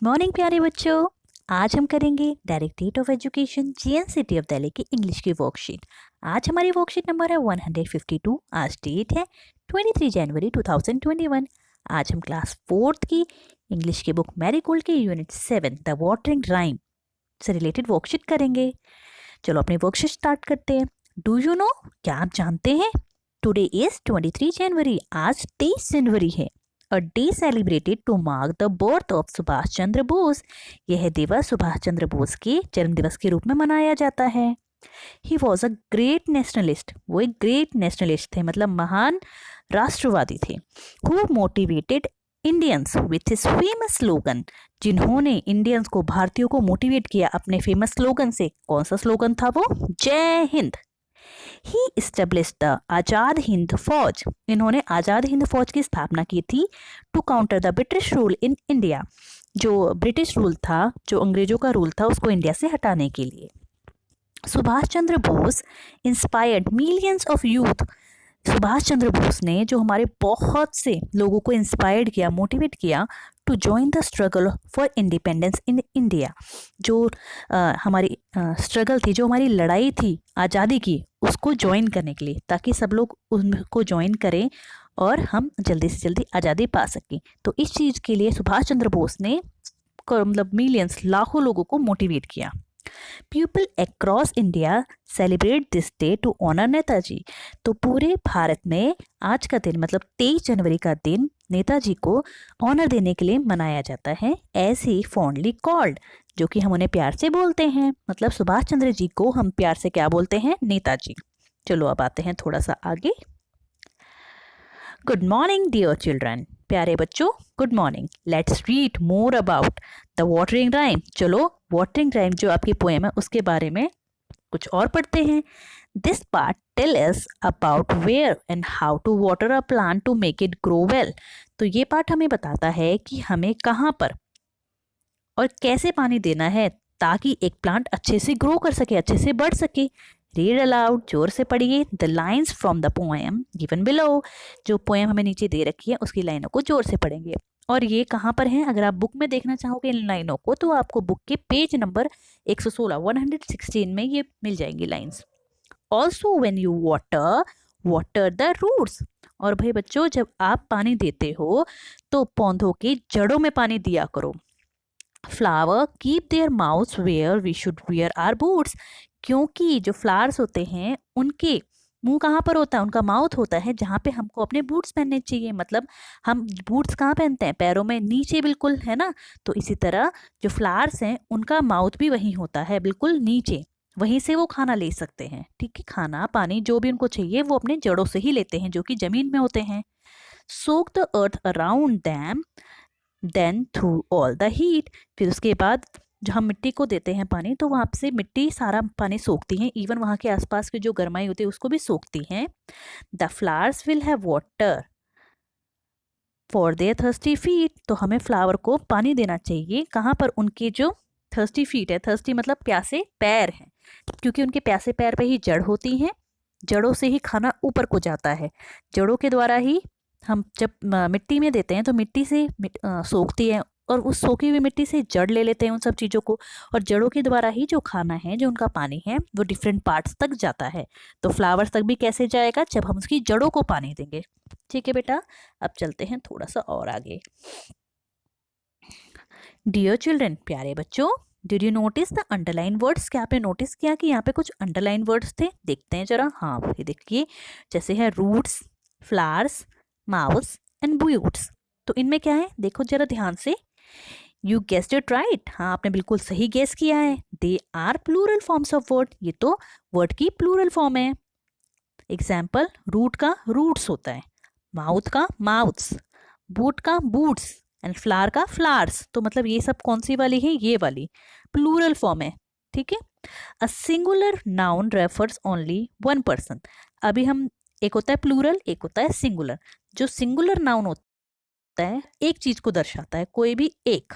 Morning प्यारे बच्चों। आज हम करेंगे directorate of education GNCT of Delhi की इंग्लिश की वर्कशीट। आज हमारी वर्कशीट नंबर है 152। आज डेट है 23 जनवरी 2021। आज हम क्लास 4th की इंग्लिश की बुक मैरीगोल्ड की यूनिट 7 द वाटरिंग राइम से रिलेटेड वर्कशीट करेंगे। चलो अपनी वर्कशीट स्टार्ट करते हैं। डू यू नो, क्या आप जानते हैं, टुडे इज 23 जनवरी, आज 23 जनवरी है। A day celebrated to mark the birth of Subhash Chandra Bose. यह दिवस सुभाष चंद्र बोस के जन्म दिवस के रूप में मनाया जाता है। He was a great nationalist। वो एक ग्रेट नेशनलिस्ट थे, मतलब महान राष्ट्रवादी थे। Who motivated Indians with his famous slogan। जिन्होंने इंडियंस को, भारतीयों को मोटिवेट किया अपने फेमस स्लोगन से। कौन सा स्लोगन था वो? जय हिंद। He established the Azad Hind Fauj. इन्होंने आजाद हिंद फौज की स्थापना की थी to counter the British rule in India. जो ब्रिटिश रूल था, जो अंग्रेजों का रूल था, उसको इंडिया से हटाने के लिए। Subhash Chandra Bose inspired millions of youth. Subhash Chandra Bose ने जो हमारे बहुत से लोगों को इंस्पायर्ड किया, मोटिवेट किया to join the struggle for independence in India. जो हमारी स्ट्रगल थी, जो हमारी लड़ाई थी आज़ादी की, उसको ज्वाइन करने के लिए, ताकि सब लोग उनको ज्वाइन करें और हम जल्दी से जल्दी आज़ादी पा सकें। तो इस चीज़ के लिए सुभाष चंद्र बोस ने मतलब मिलियंस, लाखों लोगों को मोटिवेट किया। People across India celebrate this day to honour Netaji. तो पूरे भारत में आज का दिन, मतलब 23 जनवरी का दिन, नेताजी को ऑनर देने के लिए मनाया जाता है। एज ही फॉन्डली कॉल्ड, जो कि हम उन्हें प्यार से बोलते हैं। मतलब सुभाष चंद्र जी को हम प्यार से क्या बोलते हैं? नेताजी। चलो अब आते हैं थोड़ा सा आगे। Good morning dear children. प्यारे बच्चों, good morning. Let's read more about the watering rhyme. चलो वाटरिंग राइम जो आपकी पोएम है उसके बारे में कुछ और पढ़ते हैं। This part tell us about where and how to water a plant to make it grow well. तो ये पार्ट हमें बताता है कि हमें कहाँ पर और कैसे पानी देना है ताकि एक प्लांट अच्छे से ग्रो कर सके, अच्छे से बढ़ सके। रीड अलाउड, जोर से पढ़िए the lines from the poem given below. जो पोएम हमें नीचे दे रखी है उसकी लाइनों को जोर से पढ़ेंगे। और ये कहाँ पर है? अगर आप बुक में देखना चाहोगे इन लाइनों को, तो आपको बुक के पेज नंबर 116 में ये मिल जाएंगी lines. Also when you water the roots. और भाई बच्चों, जब आप पानी देते हो तो पौधों के जड़ों में पानी दिया करो। Flower keep their mouths where we should wear our boots. क्योंकि जो फ्लावर्स होते हैं उनके मुंह कहाँ पर होता है? उनका माउथ होता है जहाँ पे हमको अपने बूट्स पहनने चाहिए। मतलब हम बूट्स कहाँ पहनते हैं? पैरों में नीचे, बिल्कुल, है ना। तो इसी तरह जो फ्लावर्स हैं उनका माउथ भी वहीं होता है, बिल्कुल नीचे। वहीं से वो खाना ले सकते हैं। ठीक है, खाना पानी जो भी उनको चाहिए वो अपने जड़ों से ही लेते हैं, जो कि जमीन में होते हैं। Soak the earth around them then through all the heat. फिर उसके बाद जो हम मिट्टी को देते हैं पानी, तो वहाँ से मिट्टी सारा पानी सोखती है, इवन वहाँ के आसपास की जो गर्माई होती है उसको भी सोखती हैं। The flowers will have water for their thirsty feet. तो हमें फ्लावर को पानी देना चाहिए कहाँ पर? उनके जो थर्स्टी फीट है, थर्स्टी मतलब प्यासे पैर हैं, क्योंकि उनके प्यासे पैर पे ही जड़ होती हैं। जड़ों से ही खाना ऊपर को जाता है। जड़ों के द्वारा ही हम जब मिट्टी में देते हैं तो मिट्टी से सोखती है, और उस सोखी हुई मिट्टी से जड़ ले लेते हैं उन सब चीज़ों को, और जड़ों के द्वारा ही जो खाना है, जो उनका पानी है, वो डिफरेंट पार्ट्स तक जाता है। तो फ्लावर्स तक भी कैसे जाएगा? जब हम उसकी जड़ों को पानी देंगे। ठीक है बेटा, अब चलते हैं थोड़ा सा और आगे। डियर चिल्ड्रन, प्यारे बच्चों, did you notice the underline words? क्या आपने नोटिस किया कि यहाँ पे कुछ अंडरलाइन वर्ड्स थे? देखते हैं जरा। हाँ, ये देखिए, जैसे है roots, flowers, mouths and boots. तो इनमें क्या है? देखो जरा ध्यान से। You guessed it right. हाँ, आपने बिल्कुल सही गेस किया है। They are plural forms of word. ये तो वर्ड की प्लूरल फॉर्म है। एग्जाम्पल, रूट का रूट्स होता है, माउथ का माउथ्स, बूट का बूट्स एंड फ्लावर का फ्लावर्स। तो मतलब ये सब कौन सी वाली है? ये वाली प्लूरल फॉर्म है। ठीक है। A singular noun refers only one person. अभी हम, एक होता है प्लूरल, एक होता है सिंगुलर। जो सिंगुलर नाउन होता है एक चीज को दर्शाता है, कोई भी एक।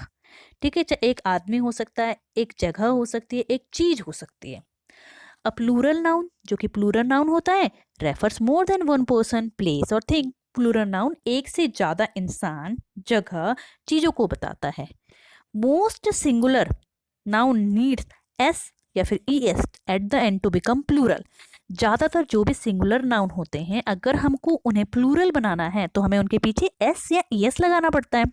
ठीक है, एक आदमी हो सकता है, एक जगह हो सकती है, एक चीज हो सकती है। अ प्लूरल नाउन, जो कि प्लूरल नाउन होता है, refers more than one person, place और थिंग। प्लूरल नाउन एक से ज्यादा इंसान, जगह, चीजों को बताता है। Most singular noun needs S या फिर E S at the end to become plural. ज़्यादातर जो भी सिंगुलर नाउन होते हैं, अगर हमको उन्हें प्लूरल बनाना है तो हमें उनके पीछे एस या ई एस लगाना पड़ता है।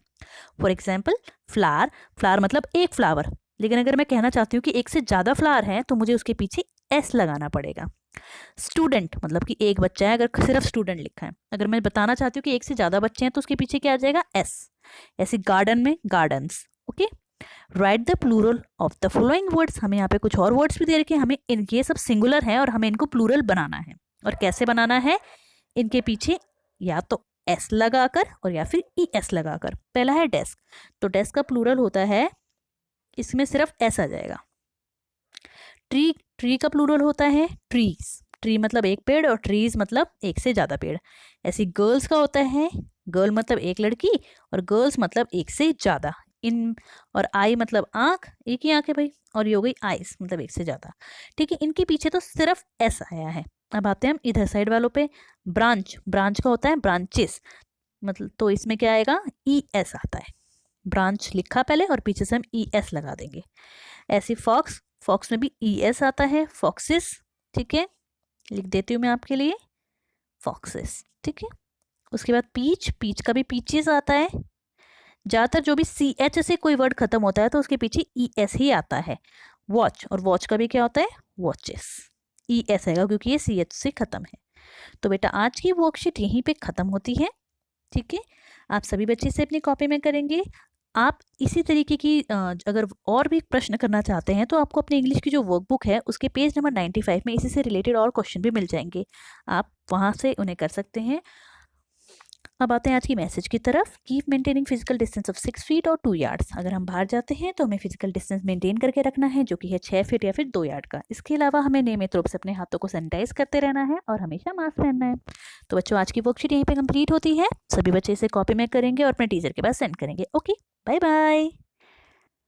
फॉर एग्जाम्पल फ्लावर, फ्लावर मतलब एक फ्लावर, लेकिन अगर मैं कहना चाहती हूँ कि एक से ज़्यादा फ्लावर है तो मुझे उसके पीछे एस लगाना पड़ेगा। स्टूडेंट मतलब कि एक बच्चा है, अगर सिर्फ स्टूडेंट लिखा है, अगर मैं बताना चाहती हूँ कि एक से ज़्यादा बच्चे हैं तो उसके पीछे क्या आ जाएगा, एस। ऐसे गार्डन में gardens. Okay, write the plural of the following words. हमें यहाँ पे कुछ और वर्ड्स भी दे रखे हैं, हमें ये सब सिंगुलर है और हमें इनको प्लूरल बनाना है। और कैसे बनाना है, इनके पीछे या तो एस लगाकर और या फिर ई एस लगाकर। पहला है डेस्क, तो डेस्क का प्लूरल होता है, इसमें सिर्फ एस आ जाएगा। ट्री, ट्री का प्लूरल होता है ट्रीज, ट्री मतलब एक पेड़ और ट्रीज मतलब एक से ज़्यादा पेड़। ऐसे गर्ल्स का होता है, गर्ल मतलब एक लड़की और गर्ल्स मतलब एक से ज़्यादा। इन और आई मतलब आँख, एक ही आँख है भाई, और ये हो गई आइस मतलब एक से ज़्यादा। ठीक है, इनके पीछे तो सिर्फ एस आया है। अब आते हैं हम इधर साइड वालों पे। ब्रांच, ब्रांच का होता है ब्रांचेस, मतलब तो इसमें क्या आएगा, ई एस आता है। ब्रांच लिखा पहले और पीछे से हम ई एस लगा देंगे। ऐसे फॉक्स, फॉक्स में भी ई एस आता है, फॉक्सिस। ठीक है, लिख देती हूँ मैं आपके लिए फॉक्सिस। ठीक है, उसके बाद पीच, पीच का भी पीचेस आता है। ज़्यादातर जो भी सी एच से कोई वर्ड खत्म होता है तो उसके पीछे ई एस ही आता है। वॉच, और वॉच का भी क्या होता है, वॉचेस, ई एस आएगा क्योंकि ये सी एच से खत्म है। तो बेटा आज की वर्कशीट यहीं पे खत्म होती है। ठीक है, आप सभी बच्चे इसे अपनी कॉपी में करेंगे। आप इसी तरीके की अगर और भी प्रश्न करना चाहते हैं तो आपको अपने इंग्लिश की जो वर्कबुक है उसके पेज नंबर 95 में इसी से रिलेटेड और क्वेश्चन भी मिल जाएंगे, आप वहाँ से उन्हें कर सकते हैं। अब आते हैं आज की मैसेज की तरफ। Keep maintaining physical distance of 6 feet और 2 यार्ड्स। अगर हम बाहर जाते हैं तो हमें फिजिकल डिस्टेंस मेंटेन करके रखना है, जो कि है 6 फीट या फिर 2 यार्ड का। इसके अलावा हमें नियमित रूप से अपने हाथों को सैनिटाइज करते रहना है और हमेशा मास्क पहनना है। तो बच्चों आज की वर्कशीट यहीं पे कंप्लीट होती है। सभी बच्चे इसे कॉपी में करेंगे और अपने टीचर के पास सेंड करेंगे। Okay, bye bye.